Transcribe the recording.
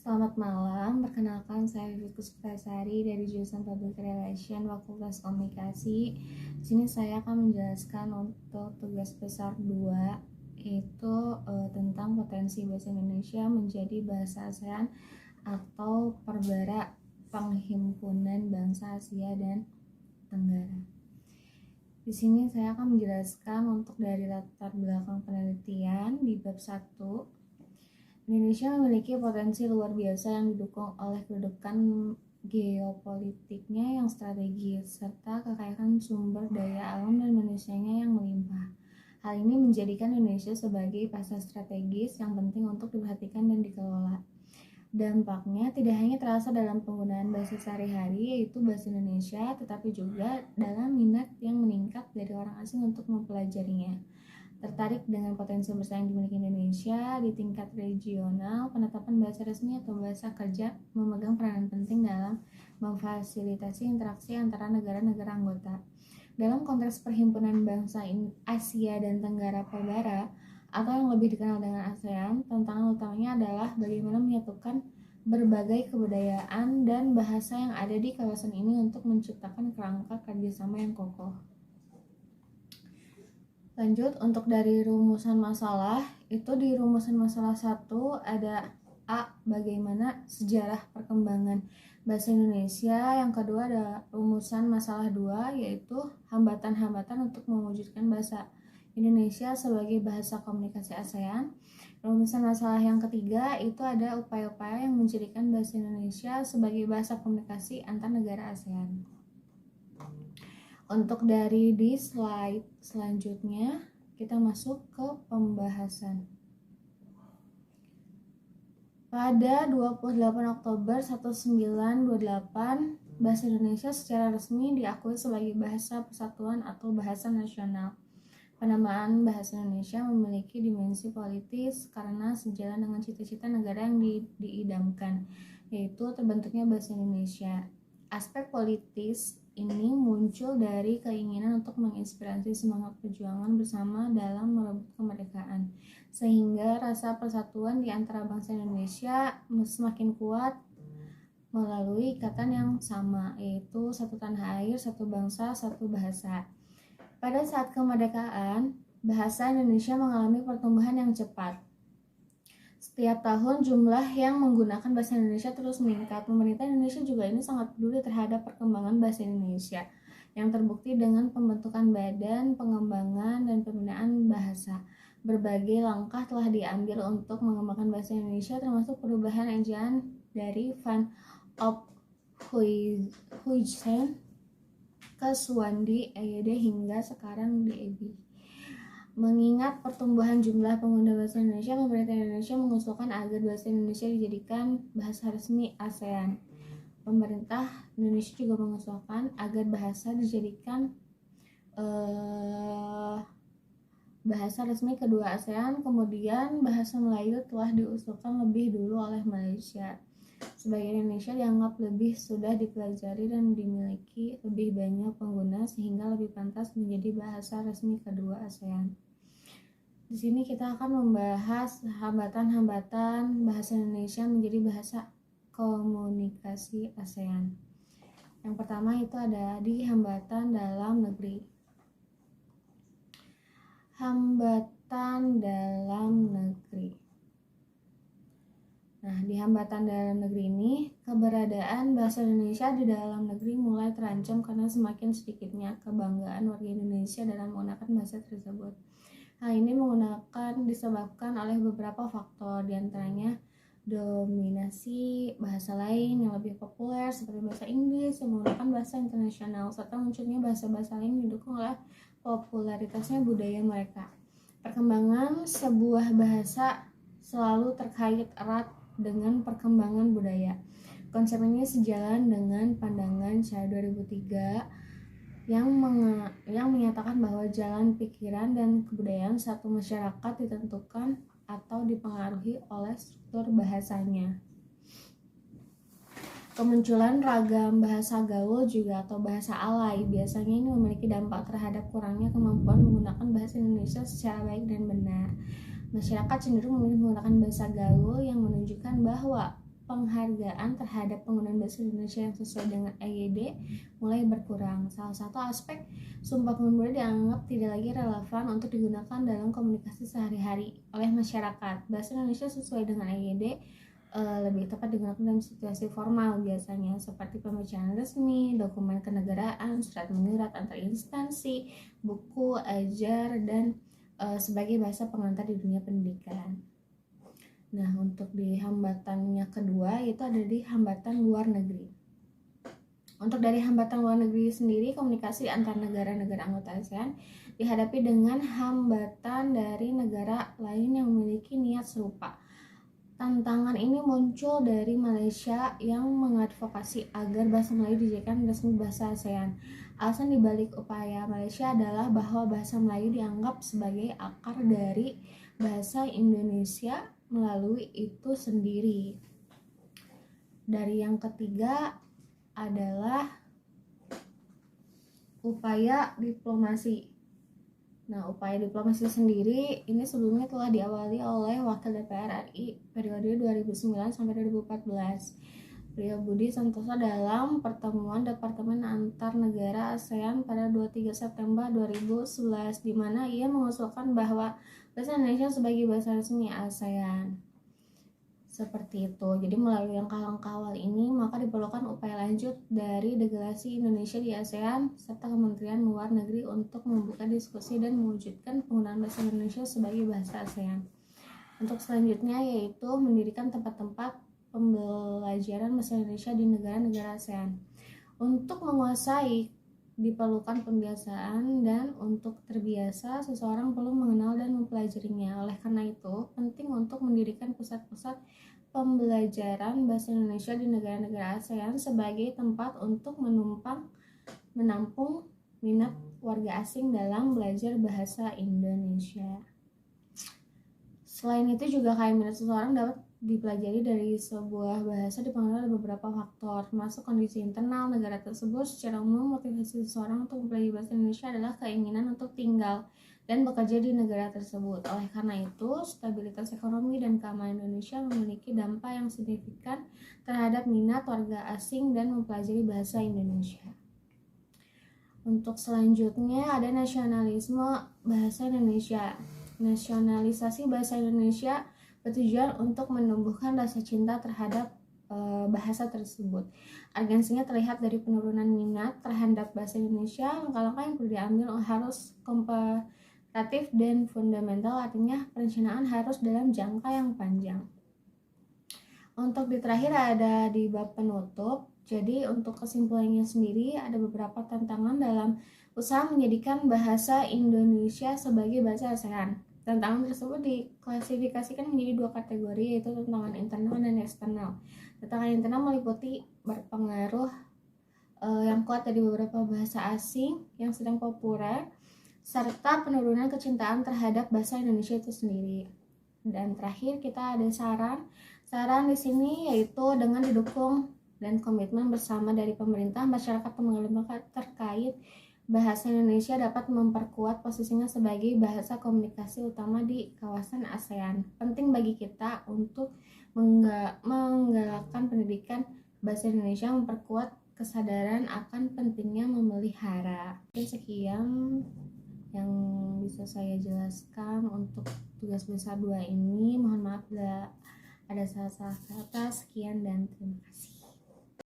Selamat malam, perkenalkan saya Vivi Kusputasari dari jurusan Public Relation Fakultas Komunikasi. Di sini saya akan menjelaskan untuk tugas besar 2 yaitu tentang potensi bahasa Indonesia menjadi bahasa ASEAN atau perbara penghimpunan bangsa Asia dan Tenggara. Di sini saya akan menjelaskan untuk dari latar belakang penelitian di bab 1. Indonesia memiliki potensi luar biasa yang didukung oleh kedudukan geopolitiknya yang strategis serta kekayaan sumber daya alam dan manusianya yang melimpah. Hal ini menjadikan Indonesia sebagai pasar strategis yang penting untuk diperhatikan dan dikelola. Dampaknya tidak hanya terasa dalam penggunaan bahasa sehari-hari yaitu bahasa Indonesia, tetapi juga dalam minat yang meningkat dari orang asing untuk mempelajarinya. Tertarik dengan potensi besar yang dimiliki Indonesia di tingkat regional, penetapan bahasa resmi atau bahasa kerja memegang peranan penting dalam memfasilitasi interaksi antara negara-negara anggota. Dalam konteks Perhimpunan Bangsa Asia dan Tenggara Perbara atau yang lebih dikenal dengan ASEAN, tantangan utamanya adalah bagaimana menyatukan berbagai kebudayaan dan bahasa yang ada di kawasan ini untuk menciptakan kerangka kerjasama yang kokoh. Lanjut, untuk dari rumusan masalah, itu di rumusan masalah 1 ada A, bagaimana sejarah perkembangan bahasa Indonesia. Yang kedua ada rumusan masalah 2, yaitu hambatan-hambatan untuk mewujudkan bahasa Indonesia sebagai bahasa komunikasi ASEAN. Rumusan masalah yang ketiga itu ada upaya-upaya yang menjadikan bahasa Indonesia sebagai bahasa komunikasi antar negara ASEAN. Untuk dari di slide selanjutnya, kita masuk ke pembahasan. Pada 28 Oktober 1928, bahasa Indonesia secara resmi diakui sebagai bahasa persatuan atau bahasa nasional. Penamaan bahasa Indonesia memiliki dimensi politis karena sejalan dengan cita-cita negara yang diidamkan, yaitu terbentuknya bahasa Indonesia. Aspek politis ini muncul dari keinginan untuk menginspirasi semangat perjuangan bersama dalam merebut kemerdekaan, sehingga rasa persatuan di antara bangsa Indonesia semakin kuat melalui ikatan yang sama, yaitu satu tanah air, satu bangsa, satu bahasa. Pada saat kemerdekaan, bahasa Indonesia mengalami pertumbuhan yang cepat. Setiap tahun jumlah yang menggunakan bahasa Indonesia terus meningkat. Pemerintah Indonesia juga ini sangat peduli terhadap perkembangan bahasa Indonesia, yang terbukti dengan pembentukan Badan Pengembangan dan Pembinaan Bahasa. Berbagai langkah telah diambil untuk mengembangkan bahasa Indonesia, termasuk perubahan ejaan dari Van Ophuijsen ke Suwandi Eyede hingga sekarang di Ebi. Mengingat pertumbuhan jumlah pengguna bahasa Indonesia, pemerintah Indonesia mengusulkan agar bahasa Indonesia dijadikan bahasa resmi ASEAN. Pemerintah Indonesia juga mengusulkan agar bahasa dijadikan bahasa resmi kedua ASEAN. Kemudian bahasa Melayu telah diusulkan lebih dulu oleh Malaysia. Sebagian Indonesia dianggap lebih sudah dipelajari dan dimiliki lebih banyak pengguna sehingga lebih pantas menjadi bahasa resmi kedua ASEAN. Di sini kita akan membahas hambatan-hambatan bahasa Indonesia menjadi bahasa komunikasi ASEAN. Yang pertama itu ada di hambatan dalam negeri. Hambatan dalam negeri. Nah, di hambatan dalam negeri ini, keberadaan bahasa Indonesia di dalam negeri mulai terancam karena semakin sedikitnya kebanggaan warga Indonesia dalam menggunakan bahasa tersebut. Hal ini disebabkan oleh beberapa faktor, diantaranya dominasi bahasa lain yang lebih populer seperti bahasa Inggris yang menggunakan bahasa internasional, serta munculnya bahasa-bahasa lain yang didukung oleh popularitasnya budaya mereka. Perkembangan sebuah bahasa selalu terkait erat dengan perkembangan budaya. Konsep ini sejalan dengan pandangan Cha 2003 yang menyatakan bahwa jalan pikiran dan kebudayaan satu masyarakat ditentukan atau dipengaruhi oleh struktur bahasanya. Kemunculan ragam bahasa gaul juga atau bahasa alay biasanya ini memiliki dampak terhadap kurangnya kemampuan menggunakan bahasa Indonesia secara baik dan benar. Masyarakat cenderung memilih menggunakan bahasa gaul yang menunjukkan bahwa penghargaan terhadap penggunaan bahasa Indonesia yang sesuai dengan EYD mulai berkurang. Salah satu aspek Sumpah Pemuda dianggap tidak lagi relevan untuk digunakan dalam komunikasi sehari-hari oleh masyarakat. Bahasa Indonesia sesuai dengan EYD lebih tepat digunakan dalam situasi formal biasanya seperti pembacaan resmi, dokumen kenegaraan, surat menyurat antar instansi, buku ajar, dan sebagai bahasa pengantar di dunia pendidikan. Nah, untuk di hambatannya kedua itu ada di hambatan luar negeri. Untuk dari hambatan luar negeri sendiri, komunikasi antar negara-negara anggota ASEAN dihadapi dengan hambatan dari negara lain yang memiliki niat serupa. Tantangan ini muncul dari Malaysia yang mengadvokasi agar bahasa Melayu dijadikan resmi bahasa ASEAN. Alasan dibalik upaya Malaysia adalah bahwa bahasa Melayu dianggap sebagai akar dari bahasa Indonesia melalui itu sendiri. Dari yang ketiga adalah upaya diplomasi. Nah, upaya diplomasi sendiri ini sebelumnya telah diawali oleh Wakil DPR RI periode 2009 sampai 2014. Priyo Budi Santoso dalam pertemuan Departemen Antar Negara ASEAN pada 23 September 2011 di mana ia mengusulkan bahwa bahasa Indonesia sebagai bahasa resmi ASEAN. Seperti itu. Jadi melalui langkah-langkah awal ini maka diperlukan upaya lanjut dari delegasi Indonesia di ASEAN serta Kementerian Luar Negeri untuk membuka diskusi dan mewujudkan penggunaan bahasa Indonesia sebagai bahasa ASEAN. Untuk selanjutnya yaitu mendirikan tempat-tempat pembelajaran bahasa Indonesia di negara-negara ASEAN. Untuk menguasai diperlukan pembiasaan, dan untuk terbiasa seseorang perlu mengenal dan mempelajarinya. Oleh karena itu, penting untuk mendirikan pusat-pusat pembelajaran bahasa Indonesia di negara-negara ASEAN sebagai tempat untuk menampung minat warga asing dalam belajar bahasa Indonesia. Selain itu juga kayak minat seseorang dapat dipelajari dari sebuah bahasa dipengaruhi oleh beberapa faktor, termasuk kondisi internal negara tersebut. Secara umum, motivasi seseorang untuk mempelajari bahasa Indonesia adalah keinginan untuk tinggal dan bekerja di negara tersebut. Oleh karena itu, stabilitas ekonomi dan keamanan Indonesia memiliki dampak yang signifikan terhadap minat warga asing dan mempelajari bahasa Indonesia. Untuk selanjutnya ada nasionalisme bahasa Indonesia. Nasionalisasi bahasa Indonesia bertujuan untuk menumbuhkan rasa cinta terhadap bahasa tersebut. Urgensinya terlihat dari penurunan minat terhadap bahasa Indonesia. Langkah-langkah yang perlu diambil harus komparatif dan fundamental, artinya perencanaan harus dalam jangka yang panjang. Untuk di terakhir ada di bab penutup. Jadi untuk kesimpulannya sendiri ada beberapa tantangan dalam usaha menjadikan bahasa Indonesia sebagai bahasa ASEAN. Tantangan tersebut diklasifikasikan menjadi dua kategori, yaitu tantangan internal dan eksternal. Tantangan internal meliputi berpengaruh yang kuat dari beberapa bahasa asing yang sedang populer, serta penurunan kecintaan terhadap bahasa Indonesia itu sendiri. Dan terakhir kita ada saran di sini, yaitu dengan didukung dan komitmen bersama dari pemerintah, masyarakat, dan lembaga terkait, bahasa Indonesia dapat memperkuat posisinya sebagai bahasa komunikasi utama di kawasan ASEAN. Penting bagi kita untuk menggalakkan pendidikan bahasa Indonesia, memperkuat kesadaran akan pentingnya memelihara. Sekian yang bisa saya jelaskan untuk tugas besar 2 ini. Mohon maaf bila ada salah-salah kata. Sekian dan terima kasih.